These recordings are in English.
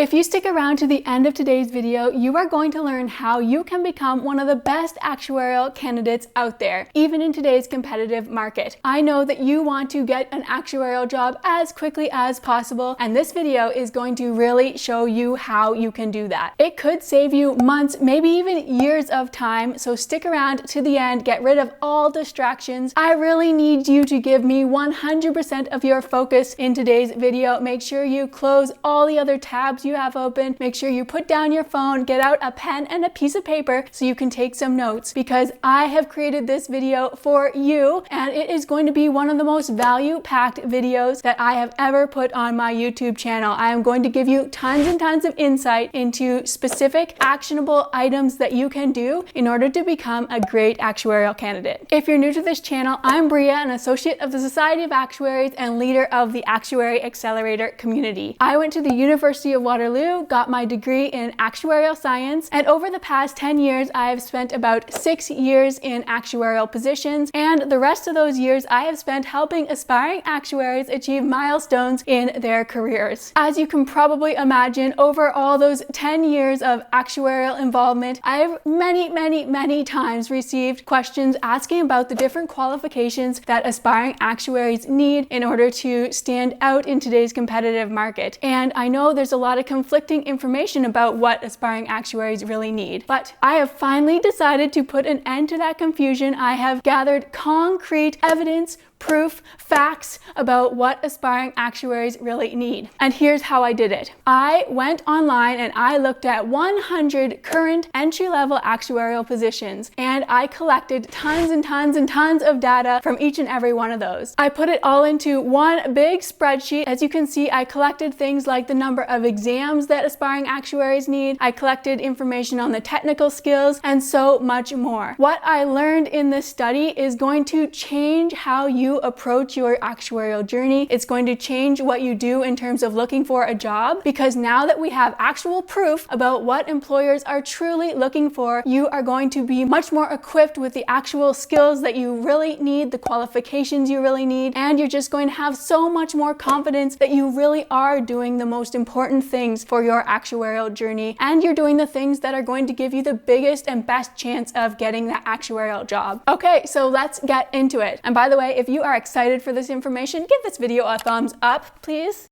If you stick around to the end of today's video, you are going to learn how you can become one of the best actuarial candidates out there, even in today's competitive market. I know that you want to get an actuarial job as quickly as possible, and this video is going to really show you how you can do that. It could save you months, maybe even years of time, so stick around to the end, get rid of all distractions. I really need you to give me 100% of your focus in today's video. Make sure you close all the other tabs you have open. Make sure you put down your phone, get out a pen and a piece of paper so you can take some notes, because I have created this video for you and it is going to be one of the most value-packed videos that I have ever put on my YouTube channel. I am going to give you tons and tons of insight into specific actionable items that you can do in order to become a great actuarial candidate. If you're new to this channel, I'm Bria, an associate of the Society of Actuaries and leader of the Actuary Accelerator Community. I went to the University of Waterloo, got my degree in actuarial science, and over the past 10 years, I have spent about 6 years in actuarial positions, and the rest of those years I have spent helping aspiring actuaries achieve milestones in their careers. As you can probably imagine, over all those 10 years of actuarial involvement, I have many times received questions asking about the different qualifications that aspiring actuaries need in order to stand out in today's competitive market. And I know there's a lot of conflicting information about what aspiring actuaries really need, but I have finally decided to put an end to that confusion. I have gathered concrete evidence, proof, facts about what aspiring actuaries really need. And here's how I did it. I went online and I looked at 100 current entry-level actuarial positions, and I collected tons and tons of data from each and every one of those. I put it all into one big spreadsheet. As you can see, I collected things like the number of exams that aspiring actuaries need. I collected information on the technical skills and so much more. What I learned in this study is going to change how you approach your actuarial journey. It's going to change what you do in terms of looking for a job, because now that we have actual proof about what employers are truly looking for, you are going to be much more equipped with the actual skills that you really need, the qualifications you really need, and you're just going to have so much more confidence that you really are doing the most important things for your actuarial journey, and you're doing the things that are going to give you the biggest and best chance of getting that actuarial job. Okay, so let's get into it. And by the way, if you are excited for this information, give this video a thumbs up, please.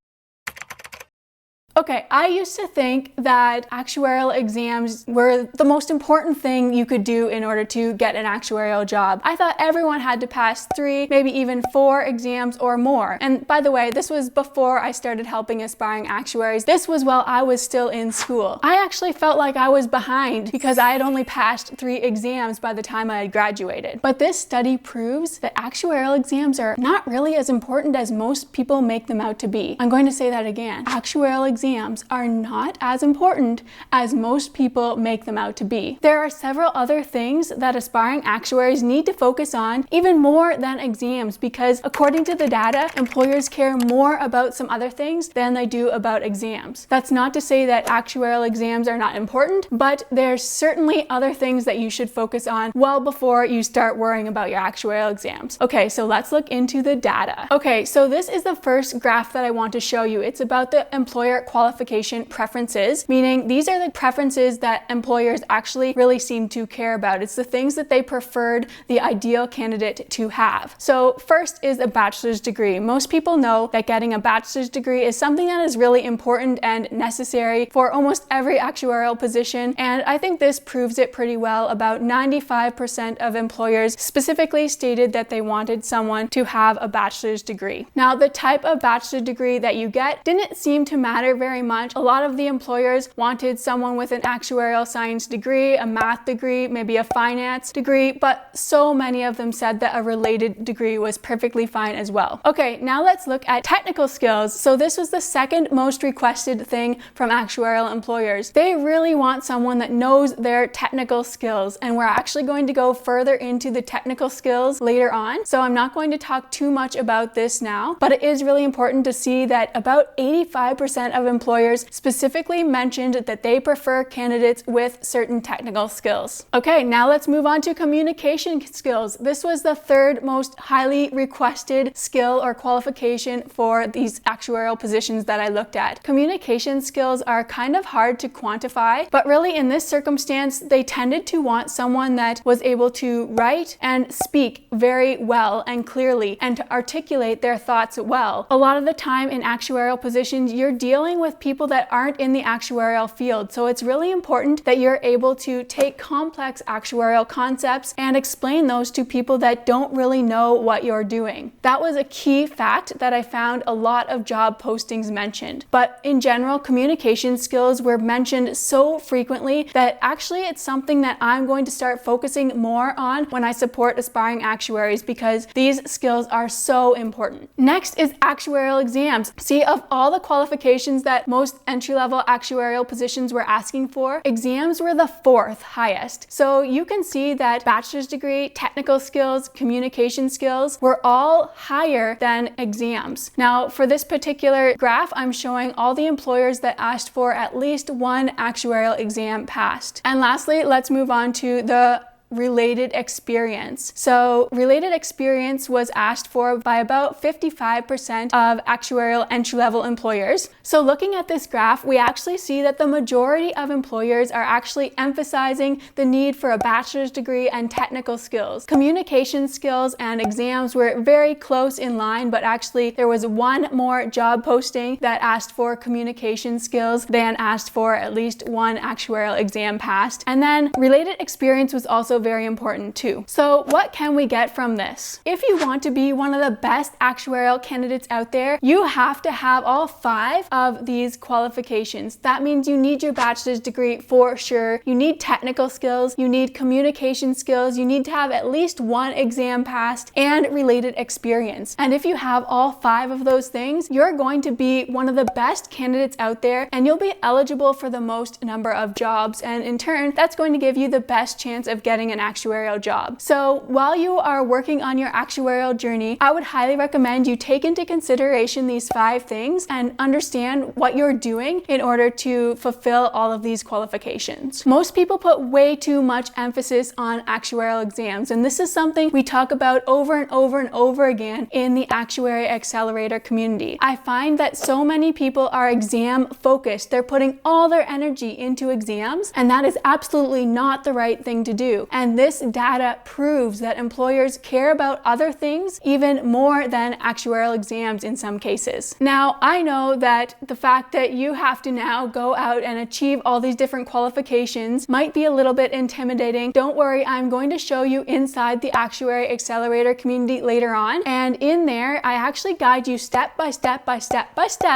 Okay, I used to think that actuarial exams were the most important thing you could do in order to get an actuarial job. I thought everyone had to pass 3, maybe even 4 exams or more. And by the way, this was before I started helping aspiring actuaries. This was while I was still in school. I actually felt like I was behind because I had only passed 3 exams by the time I had graduated. But this study proves that actuarial exams are not really as important as most people make them out to be. I'm going to say that again. Actuarial exams are not as important as most people make them out to be. There are several other things that aspiring actuaries need to focus on, even more than exams, because according to the data, employers care more about some other things than they do about exams. That's not to say that actuarial exams are not important, but there's certainly other things that you should focus on well before you start worrying about your actuarial exams. Okay, so let's look into the data. Okay, so this is the first graph that I want to show you. It's about the employer qualification preferences, meaning these are the preferences that employers actually really seem to care about. It's the things that they preferred the ideal candidate to have. So first is a bachelor's degree. Most people know that getting a bachelor's degree is something that is really important and necessary for almost every actuarial position, and I think this proves it pretty well. About 95% of employers specifically stated that they wanted someone to have a bachelor's degree. Now, the type of bachelor's degree that you get didn't seem to matter very much. A lot of the employers wanted someone with an actuarial science degree, a math degree, maybe a finance degree, but so many of them said that a related degree was perfectly fine as well. Okay, now let's look at technical skills. So this was the second most requested thing from actuarial employers. They really want someone that knows their technical skills, and we're actually going to go further into the technical skills later on. So I'm not going to talk too much about this now, but it is really important to see that about 85% of employers specifically mentioned that they prefer candidates with certain technical skills. Okay, now let's move on to communication skills. This was the third most highly requested skill or qualification for these actuarial positions that I looked at. Communication skills are kind of hard to quantify, but really in this circumstance, they tended to want someone that was able to write and speak very well and clearly and to articulate their thoughts well. A lot of the time in actuarial positions, you're dealing with people that aren't in the actuarial field, so it's really important that you're able to take complex actuarial concepts and explain those to people that don't really know what you're doing. That was a key fact that I found a lot of job postings mentioned. But in general, communication skills were mentioned so frequently that actually it's something that I'm going to start focusing more on when I support aspiring actuaries, because these skills are so important. Next is actuarial exams. See, of all the qualifications that most entry-level actuarial positions were asking for, exams were the fourth highest. So you can see that bachelor's degree, technical skills, communication skills were all higher than exams. Now, for this particular graph, I'm showing all the employers that asked for at least one actuarial exam passed. And lastly, let's move on to the related experience. So related experience was asked for by about 55% of actuarial entry-level employers. So looking at this graph, we actually see that the majority of employers are actually emphasizing the need for a bachelor's degree and technical skills. Communication skills and exams were very close in line, but actually there was one more job posting that asked for communication skills than asked for at least one actuarial exam passed. And then related experience was also very important too. So what can we get from this? If you want to be one of the best actuarial candidates out there, you have to have all 5 of these qualifications. That means you need your bachelor's degree for sure. You need technical skills, you need communication skills, you need to have at least one exam passed, and related experience. And if you have all 5 of those things, you're going to be one of the best candidates out there, and you'll be eligible for the most number of jobs. And in turn, that's going to give you the best chance of getting an actuarial job. So while you are working on your actuarial journey, I would highly recommend you take into consideration these 5 things and understand what you're doing in order to fulfill all of these qualifications. Most people put way too much emphasis on actuarial exams, and this is something we talk about over and over and over again in the Actuary Accelerator community. I find that so many people are exam focused. They're putting all their energy into exams, and that is absolutely not the right thing to do. And this data proves that employers care about other things even more than actuarial exams in some cases. Now, I know that the fact that you have to now go out and achieve all these different qualifications might be a little bit intimidating. Don't worry, I'm going to show you inside the Actuary Accelerator community later on. And in there, I actually guide you step by step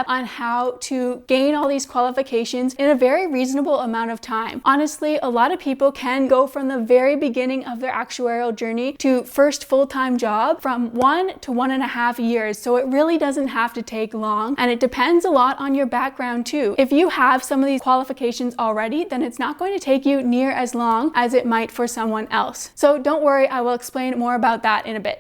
on how to gain all these qualifications in a very reasonable amount of time. Honestly, a lot of people can go from the very beginning of their actuarial journey to first full-time job from 1 to 1.5 years. So it really doesn't have to take long, and it depends a lot on your background too. If you have some of these qualifications already, then it's not going to take you near as long as it might for someone else. So don't worry, I will explain more about that in a bit.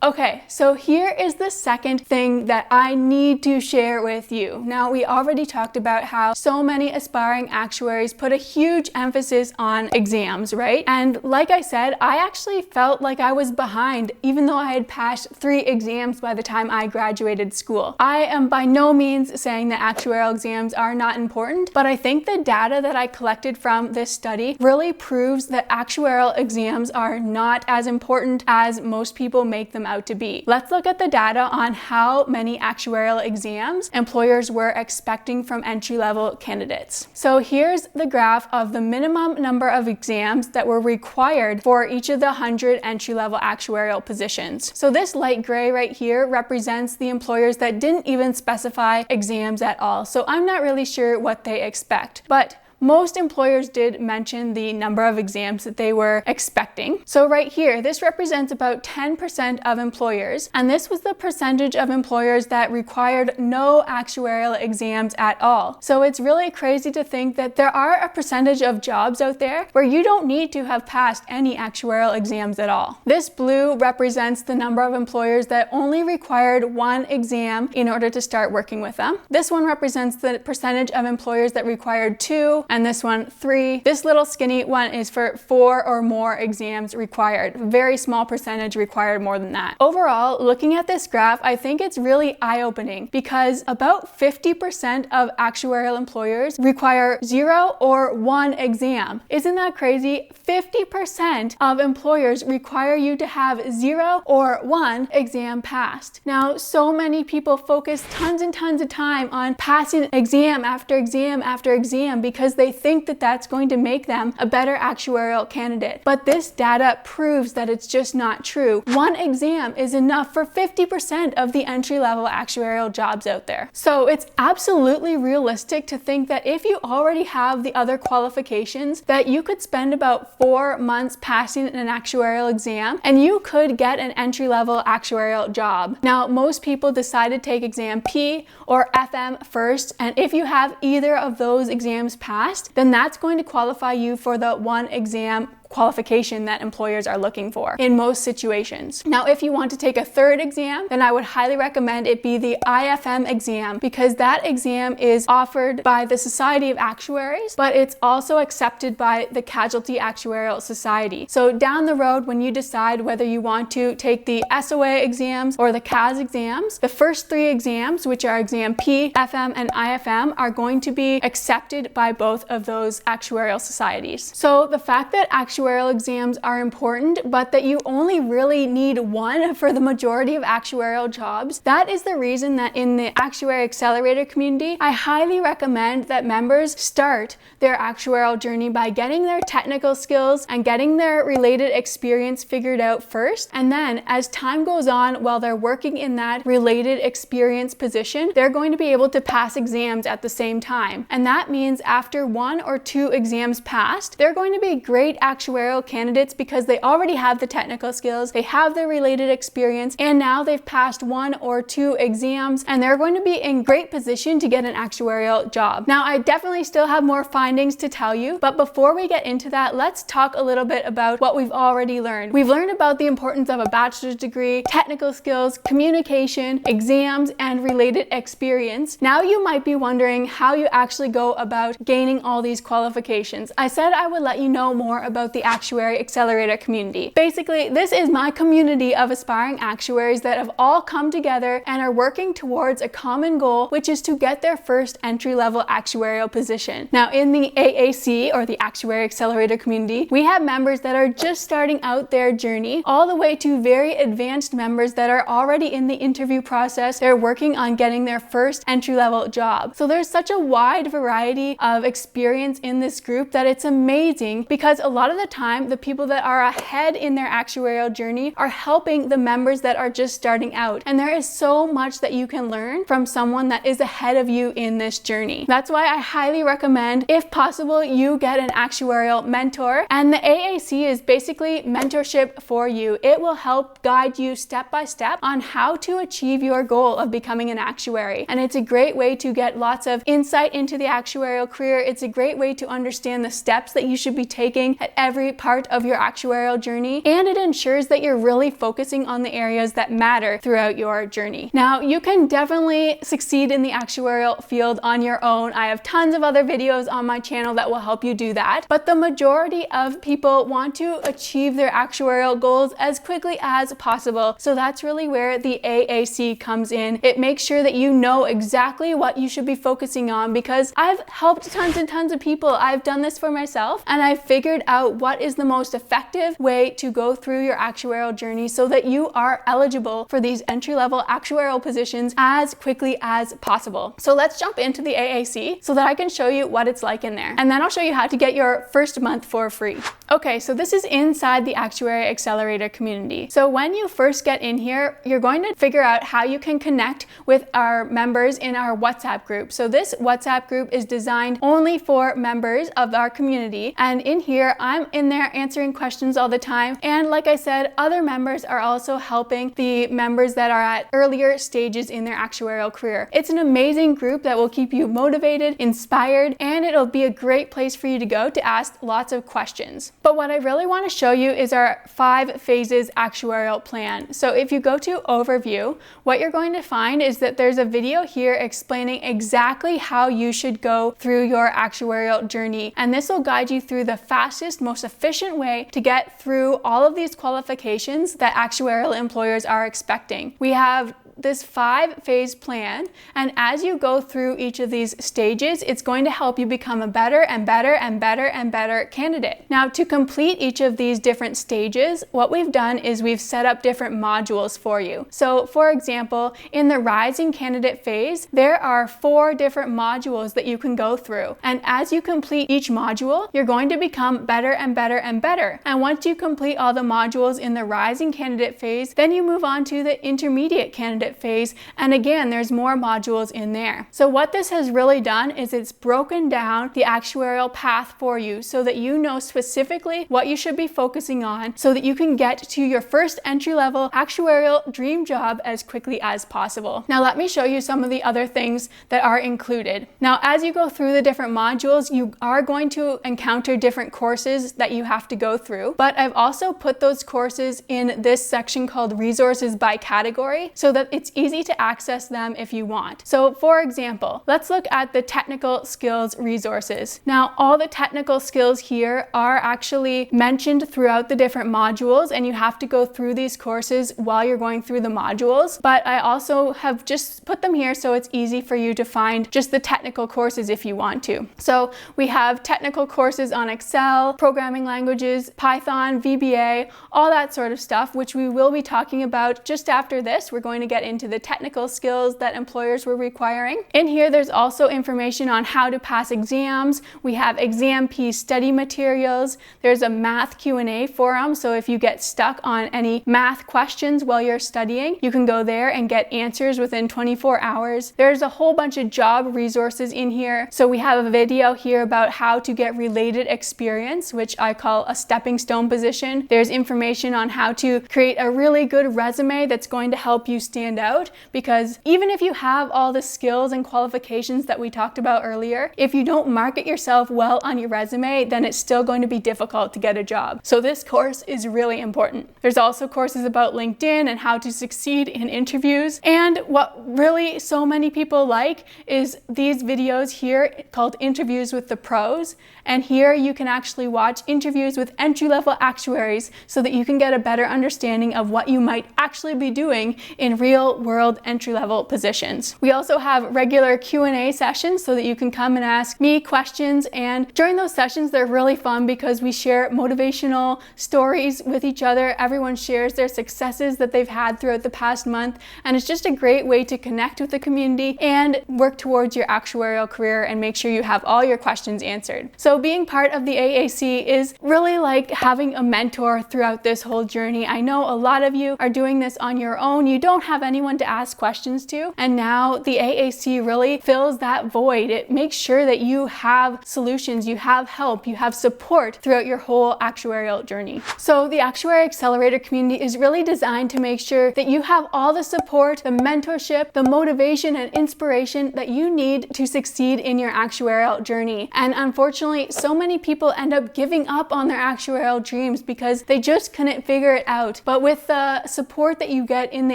Okay, so here is the second thing that I need to share with you. Now, we already talked about how so many aspiring actuaries put a huge emphasis on exams, right? And like I said, I actually felt like I was behind, even though I had passed 3 exams by the time I graduated school. I am by no means saying that actuarial exams are not important, but I think the data that I collected from this study really proves that actuarial exams are not as important as most people make them out to be. Let's look at the data on how many actuarial exams employers were expecting from entry-level candidates. So here's the graph of the minimum number of exams that were required for each of the 100 entry-level actuarial positions. So this light gray right here represents the employers that didn't even specify exams at all. So I'm not really sure what they expect. But most employers did mention the number of exams that they were expecting. So right here, this represents about 10% of employers, and this was the percentage of employers that required no actuarial exams at all. So it's really crazy to think that there are a percentage of jobs out there where you don't need to have passed any actuarial exams at all. This blue represents the number of employers that only required one exam in order to start working with them. This one represents the percentage of employers that required 2, and this one 3. This little skinny one is for 4 or more exams required. Very small percentage required more than that. Overall, looking at this graph, I think it's really eye-opening because about 50% of actuarial employers require 0 or 1 exam. Isn't that crazy? 50% of employers require you to have 0 or 1 exam passed. Now, so many people focus tons and tons of time on passing exam after exam after exam because they think that that's going to make them a better actuarial candidate. But this data proves that it's just not true. 1 exam is enough for 50% of the entry-level actuarial jobs out there. So it's absolutely realistic to think that if you already have the other qualifications, that you could spend about 4 months passing an actuarial exam and you could get an entry-level actuarial job. Now, most people decide to take exam P or FM first, and if you have either of those exams passed, then that's going to qualify you for the 1 exam qualification that employers are looking for in most situations. Now, if you want to take a 3rd exam, then I would highly recommend it be the IFM exam because that exam is offered by the Society of Actuaries, but it's also accepted by the Casualty Actuarial Society. So down the road, when you decide whether you want to take the SOA exams or the CAS exams, the first 3 exams, which are exam P, FM, and IFM, are going to be accepted by both of those actuarial societies. So the fact that actuarial exams are important, but that you only really need 1 for the majority of actuarial jobs, that is the reason that in the Actuary Accelerator Community, I highly recommend that members start their actuarial journey by getting their technical skills and getting their related experience figured out first. And then as time goes on, while they're working in that related experience position, they're going to be able to pass exams at the same time. And that means after 1 or 2 exams passed, they're going to be great actuarial candidates because they already have the technical skills, they have the related experience, and now they've passed 1 or 2 exams and they're going to be in great position to get an actuarial job. Now, I definitely still have more findings to tell you, but before we get into that, let's talk a little bit about what we've already learned. We've learned about the importance of a bachelor's degree, technical skills, communication, exams, and related experience. Now you might be wondering how you actually go about gaining all these qualifications. I said I would let you know more about the Actuary Accelerator Community. Basically, this is my community of aspiring actuaries that have all come together and are working towards a common goal, which is to get their first entry-level actuarial position. Now, in the AAC, or the Actuary Accelerator Community, we have members that are just starting out their journey, all the way to very advanced members that are already in the interview process. They're working on getting their first entry-level job. So there's such a wide variety of experience in this group that it's amazing because a lot of the time, the people that are ahead in their actuarial journey are helping the members that are just starting out. And there is so much that you can learn from someone that is ahead of you in this journey. That's why I highly recommend, if possible, you get an actuarial mentor. And the AAC is basically mentorship for you. It will help guide you step by step on how to achieve your goal of becoming an actuary. And it's a great way to get lots of insight into the actuarial career. It's a great way to understand the steps that you should be taking at every part of your actuarial journey, and it ensures that you're really focusing on the areas that matter throughout your journey. Now, you can definitely succeed in the actuarial field on your own. I have tons of other videos on my channel that will help you do that, but the majority of people want to achieve their actuarial goals as quickly as possible. So that's really where the AAC comes in. It makes sure that you know exactly what you should be focusing on, because I've helped tons and tons of people. I've done this for myself, and I've figured out what is the most effective way to go through your actuarial journey so that you are eligible for these entry-level actuarial positions as quickly as possible. So let's jump into the AAC so that I can show you what it's like in there. And then I'll show you how to get your first month for free. Okay, so this is inside the Actuary Accelerator community. So when you first get in here, you're going to figure out how you can connect with our members in our WhatsApp group. So this WhatsApp group is designed only for members of our community. And in here, I'm in there answering questions all the time. And like I said, other members are also helping the members that are at earlier stages in their actuarial career. It's an amazing group that will keep you motivated, inspired, and it'll be a great place for you to go to ask lots of questions. But what I really want to show you is our 5 phases actuarial plan. So if you go to overview, what you're going to find is that there's a video here explaining exactly how you should go through your actuarial journey. And this will guide you through the fastest, most efficient way to get through all of these qualifications that actuarial employers are expecting. We have this 5-phase plan, and as you go through each of these stages, it's going to help you become a better and better and better and better candidate. Now, to complete each of these different stages, what we've done is we've set up different modules for you. So for example, in the rising candidate phase, there are 4 different modules that you can go through. And as you complete each module, you're going to become better and better and better. And once you complete all the modules in the rising candidate phase, then you move on to the intermediate candidate phase, and again, there's more modules in there. So what this has really done is it's broken down the actuarial path for you so that you know specifically what you should be focusing on so that you can get to your first entry-level actuarial dream job as quickly as possible. Now let me show you some of the other things that are included. Now as you go through the different modules, you are going to encounter different courses that you have to go through, but I've also put those courses in this section called resources by category so that it's easy to access them if you want. So for example, let's look at the technical skills resources. Now, all the technical skills here are actually mentioned throughout the different modules, and you have to go through these courses while you're going through the modules. But I also have just put them here so it's easy for you to find just the technical courses if you want to. So we have technical courses on Excel, programming languages, Python, VBA, all that sort of stuff, which we will be talking about just after this. We're going to get into the technical skills that employers were requiring. In here, there's also information on how to pass exams. We have exam piece study materials. There's a math Q&A forum, so if you get stuck on any math questions while you're studying, you can go there and get answers within 24 hours. There's a whole bunch of job resources in here. So we have a video here about how to get related experience, which I call a stepping stone position. There's information on how to create a really good resume that's going to help you stand out, because even if you have all the skills and qualifications that we talked about earlier, if you don't market yourself well on your resume, then it's still going to be difficult to get a job. So this course is really important. There's also courses about LinkedIn and how to succeed in interviews. And what really so many people like is these videos here called Interviews with the Pros. And here you can actually watch interviews with entry-level actuaries so that you can get a better understanding of what you might actually be doing in real-world entry-level positions. We also have regular Q&A sessions so that you can come and ask me questions, and during those sessions they're really fun because we share motivational stories with each other. Everyone shares their successes that they've had throughout the past month, and it's just a great way to connect with the community and work towards your actuarial career and make sure you have all your questions answered. So being part of the AAC is really like having a mentor throughout this whole journey. I know a lot of you are doing this on your own. You don't have anyone to ask questions to, and now the AAC really fills that void. It makes sure that you have solutions, you have help, you have support throughout your whole actuarial journey. So the Actuary Accelerator community is really designed to make sure that you have all the support, the mentorship, the motivation and inspiration that you need to succeed in your actuarial journey. And unfortunately, so many people end up giving up on their actuarial dreams because they just couldn't figure it out. But with the support that you get in the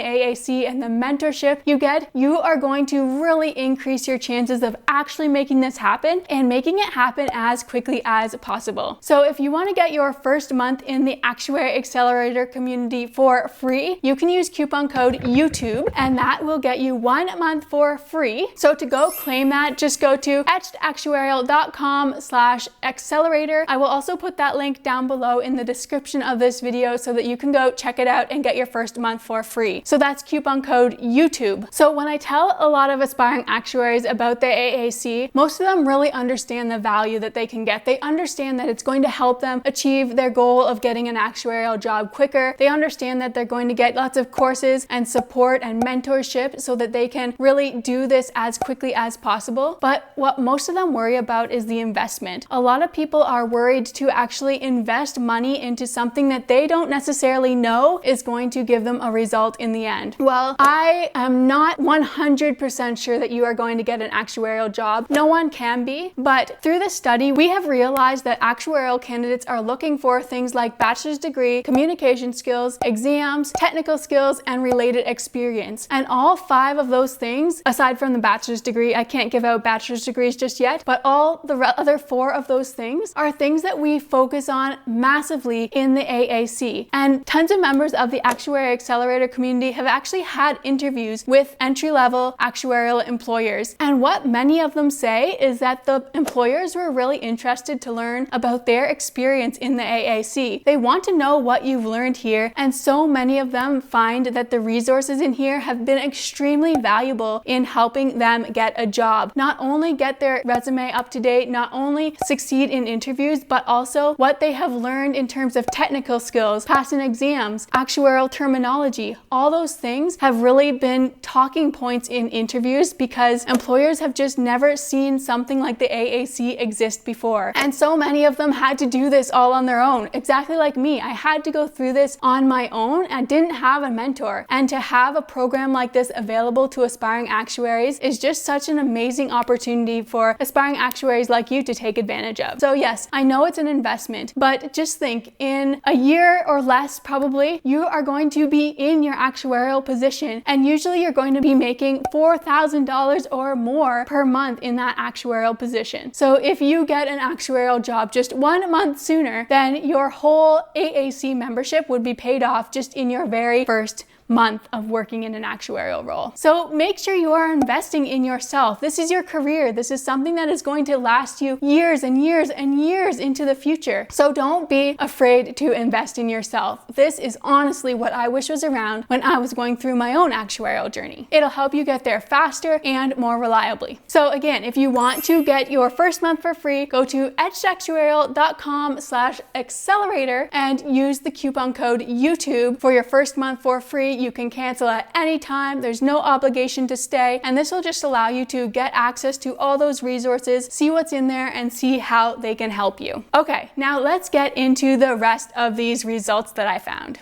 AAC accountability and the mentorship you get, you are going to really increase your chances of actually making this happen and making it happen as quickly as possible. So if you want to get your first month in the Actuary Accelerator community for free, you can use coupon code YouTube, and that will get you 1 month for free. So to go claim that, just go to actuarial.com/accelerator. I will also put that link down below in the description of this video so that you can go check it out and get your first month for free. So that's coupon code YouTube. So when I tell a lot of aspiring actuaries about the AAC, most of them really understand the value that they can get. They understand that it's going to help them achieve their goal of getting an actuarial job quicker. They understand that they're going to get lots of courses and support and mentorship so that they can really do this as quickly as possible. But what most of them worry about is the investment. A lot of people are worried to actually invest money into something that they don't necessarily know is going to give them a result in the end. Well, I am not 100% sure that you are going to get an actuarial job. No one can be, but through this study, we have realized that actuarial candidates are looking for things like bachelor's degree, communication skills, exams, technical skills, and related experience. And all 5 of those things, aside from the bachelor's degree, I can't give out bachelor's degrees just yet, but all the other 4 of those things are things that we focus on massively in the AAC. And tons of members of the Actuary Accelerator community have actually had interviews with entry-level actuarial employers. And what many of them say is that the employers were really interested to learn about their experience in the AAC. They want to know what you've learned here, and so many of them find that the resources in here have been extremely valuable in helping them get a job. Not only get their resume up to date, not only succeed in interviews, but also what they have learned in terms of technical skills, passing exams, actuarial terminology. All those things have really been talking points in interviews because employers have just never seen something like the AAC exist before. And so many of them had to do this all on their own. Exactly like me, I had to go through this on my own. I didn't have a mentor. And to have a program like this available to aspiring actuaries is just such an amazing opportunity for aspiring actuaries like you to take advantage of. So yes, I know it's an investment, but just think, in a year or less probably, you are going to be in your actuarial position, and usually you're going to be making $4,000 or more per month in that actuarial position. So if you get an actuarial job just 1 month sooner, then your whole AAC membership would be paid off just in your very first month of working in an actuarial role. So make sure you are investing in yourself. This is your career. This is something that is going to last you years and years and years into the future. So don't be afraid to invest in yourself. This is honestly what I wish was around when I was going through my own actuarial journey. It'll help you get there faster and more reliably. So again, if you want to get your first month for free, go to actuarial.com/accelerator and use the coupon code YouTube for your first month for free. You can cancel at any time. There's no obligation to stay, and this will just allow you to get access to all those resources, see what's in there, and see how they can help you. Okay, now let's get into the rest of these results that I found.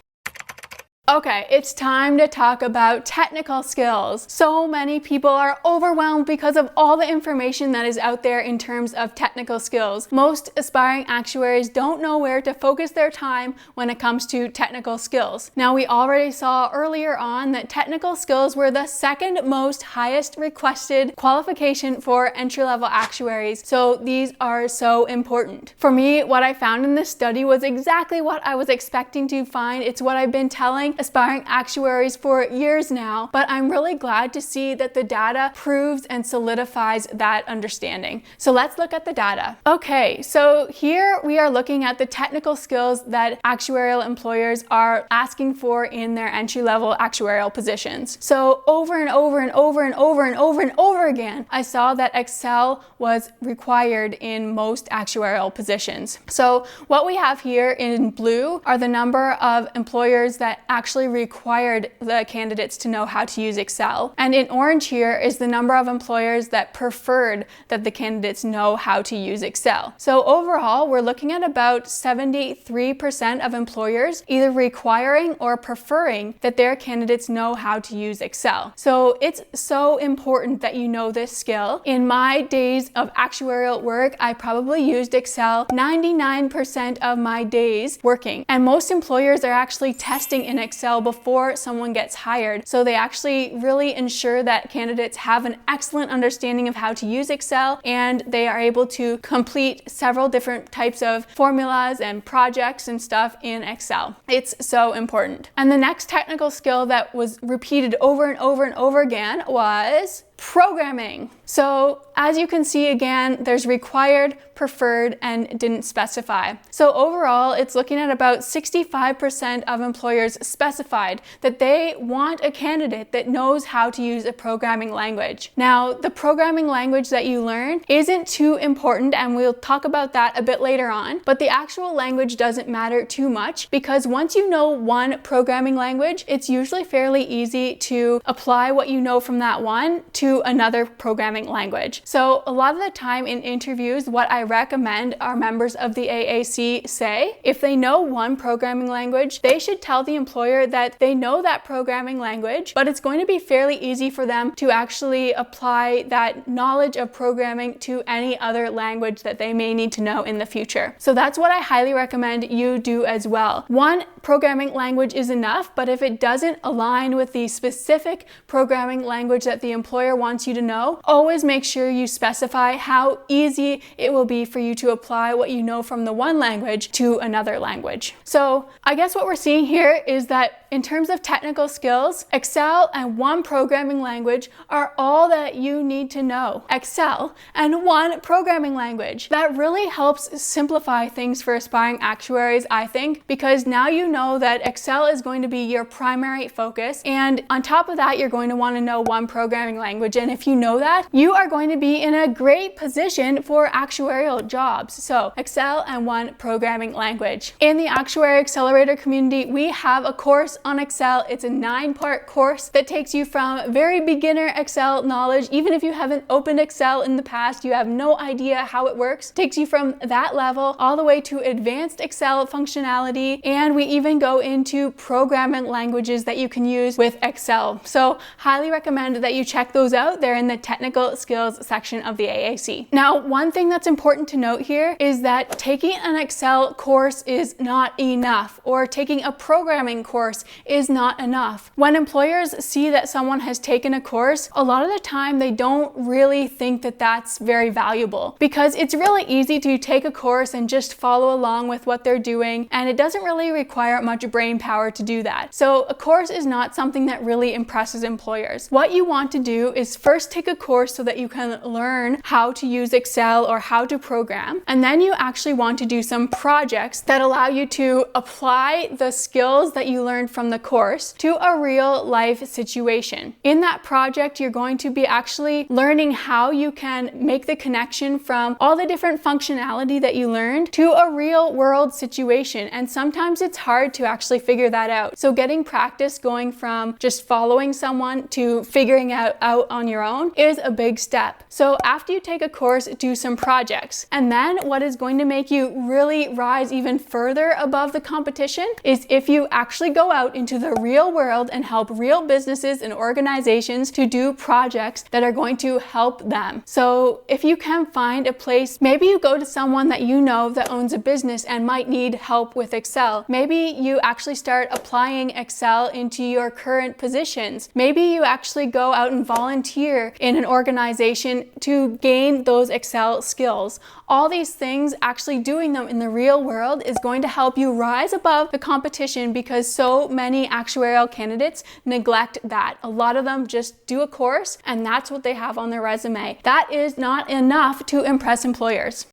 Okay, it's time to talk about technical skills. So many people are overwhelmed because of all the information that is out there in terms of technical skills. Most aspiring actuaries don't know where to focus their time when it comes to technical skills. Now, we already saw earlier on that technical skills were the 2nd most highest requested qualification for entry-level actuaries. So these are so important. For me, what I found in this study was exactly what I was expecting to find. It's what I've been telling aspiring actuaries for years now, but I'm really glad to see that the data proves and solidifies that understanding. So let's look at the data. Okay, so here we are looking at the technical skills that actuarial employers are asking for in their entry-level actuarial positions. So over and over and over and over and over and over again, I saw that Excel was required in most actuarial positions. So what we have here in blue are the number of employers that actually required the candidates to know how to use Excel. And in orange here is the number of employers that preferred that the candidates know how to use Excel. So overall, we're looking at about 73% of employers either requiring or preferring that their candidates know how to use Excel. So it's so important that you know this skill. In my days of actuarial work, I probably used Excel 99% of my days working. And most employers are actually testing in Excel Excel before someone gets hired. So they actually really ensure that candidates have an excellent understanding of how to use Excel, and they are able to complete several different types of formulas and projects and stuff in Excel. It's so important. And the next technical skill that was repeated over and over and over again was programming. So as you can see, again, there's required, preferred, and didn't specify. So overall, it's looking at about 65% of employers specified that they want a candidate that knows how to use a programming language. Now, the programming language that you learn isn't too important, and we'll talk about that a bit later on, but the actual language doesn't matter too much, because once you know one programming language, it's usually fairly easy to apply what you know from that one to another programming language. So a lot of the time in interviews, what I recommend our members of the AAC say, if they know one programming language, they should tell the employer that they know that programming language, but it's going to be fairly easy for them to actually apply that knowledge of programming to any other language that they may need to know in the future. So that's what I highly recommend you do as well. One programming language is enough, but if it doesn't align with the specific programming language that the employer wants you to know, always make sure you specify how easy it will be for you to apply what you know from the one language to another language. So I guess what we're seeing here is that in terms of technical skills, Excel and one programming language are all that you need to know. Excel and one programming language. That really helps simplify things for aspiring actuaries, I think, because now you know that Excel is going to be your primary focus, and on top of that, you're going to want to know one programming language, and if you know that, you are going to be in a great position for actuarial jobs. So Excel and one programming language. In the Actuary Accelerator community, we have a course on Excel. It's a 9-part course that takes you from very beginner Excel knowledge, even if you haven't opened Excel in the past, you have no idea how it works, takes you from that level all the way to advanced Excel functionality, and we even go into programming languages that you can use with Excel. So highly recommend that you check those out. They're in the technical skills section of the AAC. Now, one thing that's important to note here is that taking an Excel course is not enough, or taking a programming course is not enough. When employers see that someone has taken a course, a lot of the time they don't really think that that's very valuable, because it's really easy to take a course and just follow along with what they're doing, and it doesn't really require much brain power to do that. So a course is not something that really impresses employers. What you want to do is first take a course so that you can learn how to use Excel or how to program, and then you actually want to do some projects that allow you to apply the skills that you learned from the course to a real life situation. In that project, you're going to be actually learning how you can make the connection from all the different functionality that you learned to a real world situation, and sometimes it's hard to actually figure that out. So getting practice going from just following someone to figuring out on your own is a big step. So after you take a course, do some projects. And then what is going to make you really rise even further above the competition is if you actually go out into the real world and help real businesses and organizations to do projects that are going to help them. So if you can find a place, maybe you go to someone that you know that owns a business and might need help with Excel. Maybe you actually start applying Excel into your current positions. Maybe you actually go out and volunteer in an organization to gain those Excel skills. All these things, actually doing them in the real world, is going to help you rise above the competition, because so many actuarial candidates neglect that. A lot of them just do a course and that's what they have on their resume. That is not enough to impress employers.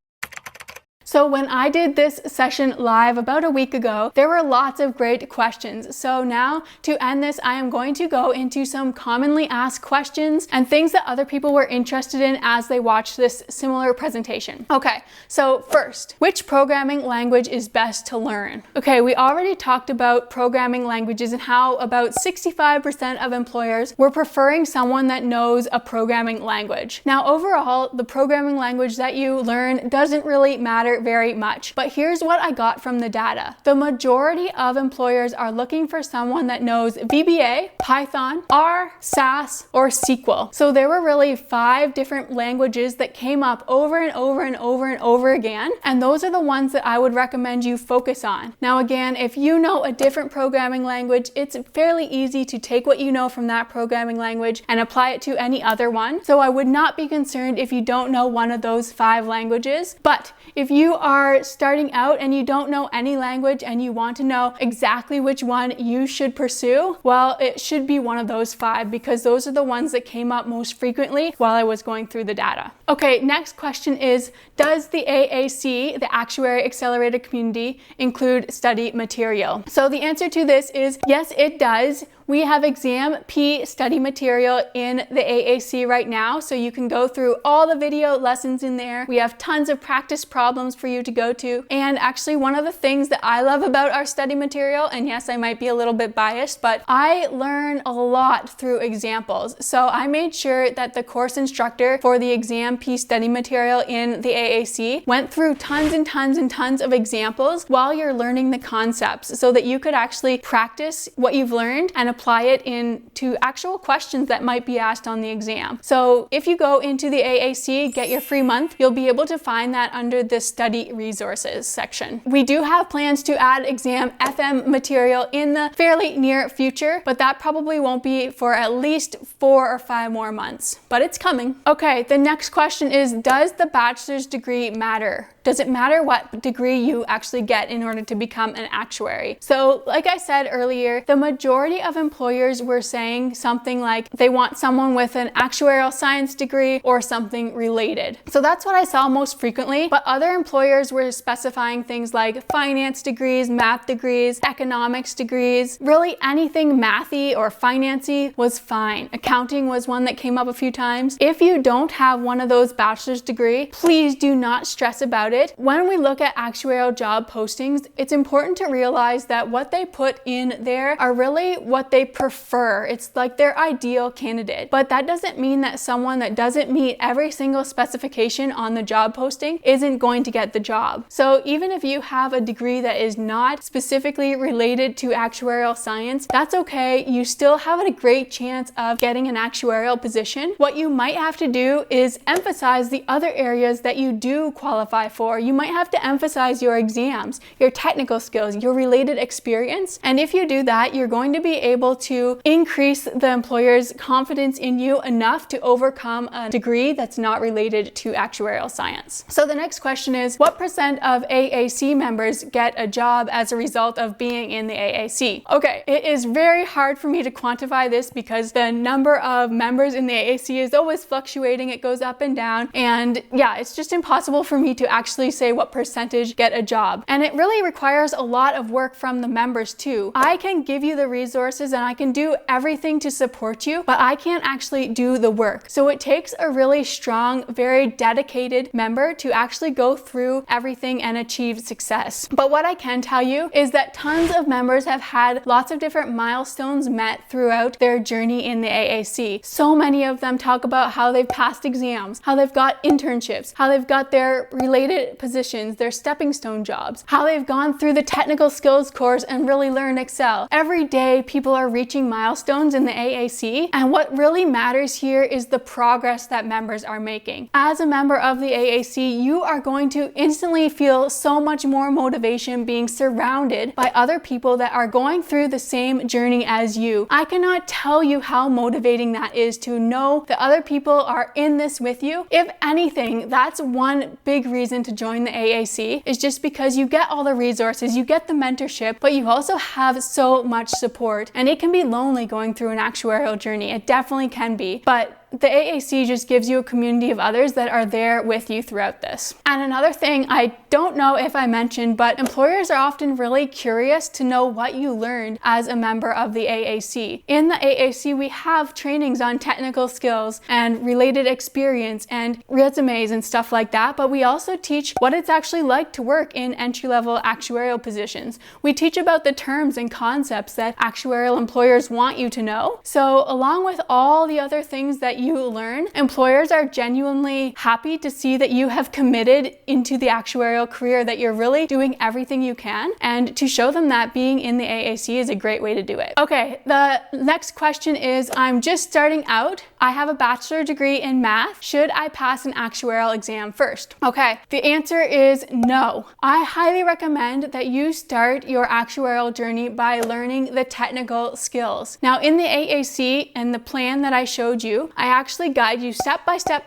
So when I did this session live about a week ago, there were lots of great questions. So now to end this, I am going to go into some commonly asked questions and things that other people were interested in as they watched this similar presentation. Okay, so first, which programming language is best to learn? Okay, we already talked about programming languages and how about 65% of employers were preferring someone that knows a programming language. Now overall, the programming language that you learn doesn't really matter matter very much. But here's what I got from the data. The majority of employers are looking for someone that knows VBA, Python, R, SAS, or SQL. So there were really 5 different languages that came up over and over and over and over again. And those are the ones that I would recommend you focus on. Now again, if you know a different programming language, it's fairly easy to take what you know from that programming language and apply it to any other one. So I would not be concerned if you don't know one of those 5 languages. But if you are starting out and you don't know any language and you want to know exactly which one you should pursue, well, it should be one of those 5 because those are the ones that came up most frequently while I was going through the data. Okay, next question is, does the AAC, the Actuary Accelerator Community, include study material? So the answer to this is yes, it does. We have exam P study material in the AAC right now, so you can go through all the video lessons in there. We have tons of practice problems for you to go to. And actually one of the things that I love about our study material, and yes, I might be a little bit biased, but I learn a lot through examples. So I made sure that the course instructor for the exam P study material in the AAC went through tons and tons and tons of examples while you're learning the concepts so that you could actually practice what you've learned and apply it into actual questions that might be asked on the exam. So if you go into the AAC, get your free month, you'll be able to find that under the study resources section. We do have plans to add exam FM material in the fairly near future, but that probably won't be for at least 4 or 5 more months, but it's coming. Okay, the next question is, does the bachelor's degree matter? Does it matter what degree you actually get in order to become an actuary? So like I said earlier, the majority of employers were saying something like they want someone with an actuarial science degree or something related. So that's what I saw most frequently, but other employers were specifying things like finance degrees, math degrees, economics degrees. Really anything mathy or financy was fine. Accounting was one that came up a few times. If you don't have one of those bachelor's degree, please do not stress about it. When we look at actuarial job postings, it's important to realize that what they put in there are really what they prefer. It's like their ideal candidate. But that doesn't mean that someone that doesn't meet every single specification on the job posting isn't going to get the job. So even if you have a degree that is not specifically related to actuarial science, that's okay. You still have a great chance of getting an actuarial position. What you might have to do is emphasize the other areas that you do qualify for. You might have to emphasize your exams, your technical skills, your related experience. And if you do that, you're going to be able to increase the employer's confidence in you enough to overcome a degree that's not related to actuarial science. So the next question is, what % of AAC members get a job as a result of being in the AAC? Okay, it is very hard for me to quantify this because the number of members in the AAC is always fluctuating. It goes up and down. And yeah, it's just impossible for me to actually say what percentage get a job. And it really requires a lot of work from the members too. I can give you the resources and I can do everything to support you, but I can't actually do the work. So it takes a really strong, very dedicated member to actually go through everything and achieve success. But what I can tell you is that tons of members have had lots of different milestones met throughout their journey in the AAC. So many of them talk about how they've passed exams, how they've got internships, how they've got their related positions, their stepping stone jobs, how they've gone through the technical skills course and really learned Excel. Every day people are reaching milestones in the AAC, and what really matters here is the progress that members are making. As a member of the AAC, you are going to instantly feel so much more motivation being surrounded by other people that are going through the same journey as you. I cannot tell you how motivating that is to know that other people are in this with you. If anything, that's one big reason to join the AAC, is just because you get all the resources, you get the mentorship, but you also have so much support. And it can be lonely going through an actuarial journey. It definitely can be. But the AAC just gives you a community of others that are there with you throughout this. And another thing, I don't know if I mentioned, but employers are often really curious to know what you learned as a member of the AAC. In the AAC, we have trainings on technical skills and related experience and resumes and stuff like that, but we also teach what it's actually like to work in entry-level actuarial positions. We teach about the terms and concepts that actuarial employers want you to know. So along with all the other things that that you learn, employers are genuinely happy to see that you have committed into the actuarial career, that you're really doing everything you can, and to show them that being in the AAC is a great way to do it. Okay, the next question is, I'm just starting out. I have a bachelor degree in math. Should I pass an actuarial exam first? Okay, the answer is no. I highly recommend that you start your actuarial journey by learning the technical skills. Now, in the AAC and the plan that I showed you, I actually guide you step by step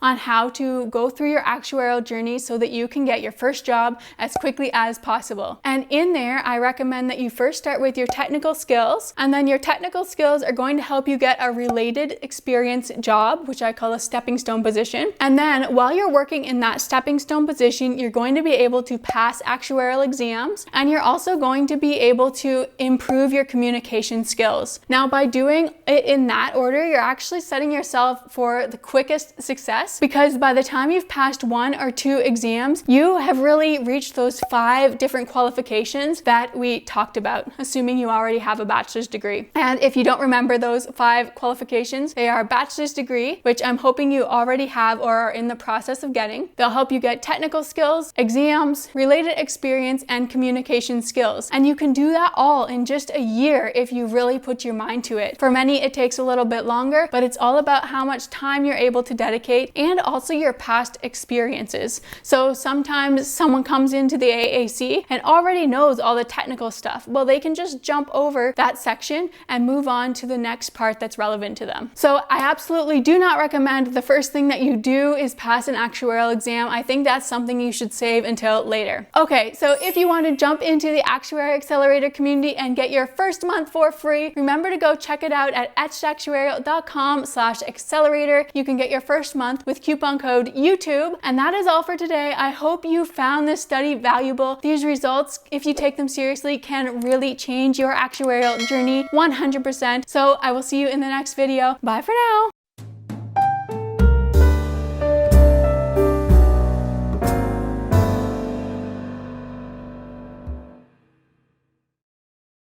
on how to go through your actuarial journey so that you can get your first job as quickly as possible. And in there, I recommend that you first start with your technical skills, and then your technical skills are going to help you get a related experience job, which I call a stepping stone position. And then while you're working in that stepping stone position, you're going to be able to pass actuarial exams, and you're also going to be able to improve your communication skills. Now, by doing it in that order, you're actually setting yourself for the quickest success, because by the time you've passed 1 or 2 exams, you have really reached those 5 different qualifications that we talked about, assuming you already have a bachelor's degree. And if you don't remember those 5 qualifications, they are bachelor's degree, which I'm hoping you already have or are in the process of getting. They'll help you get technical skills, exams, related experience, and communication skills. And you can do that all in just a year if you really put your mind to it. For many, it takes a little bit longer, but it's all about how much time you're able to dedicate and also your past experiences. So sometimes someone comes into the AAC and already knows all the technical stuff. Well, they can just jump over that section and move on to the next part that's relevant to them. So I absolutely do not recommend the first thing that you do is pass an actuarial exam. I think that's something you should save until later. Okay, so if you want to jump into the Actuary Accelerator community and get your first month for free, remember to go check it out at actuarial.com/accelerator. You can get your first month with coupon code YouTube. And that is all for today. I hope you found this study valuable. These results, if you take them seriously, can really change your actuarial journey 100%. So I will see you in the next video. Bye for now.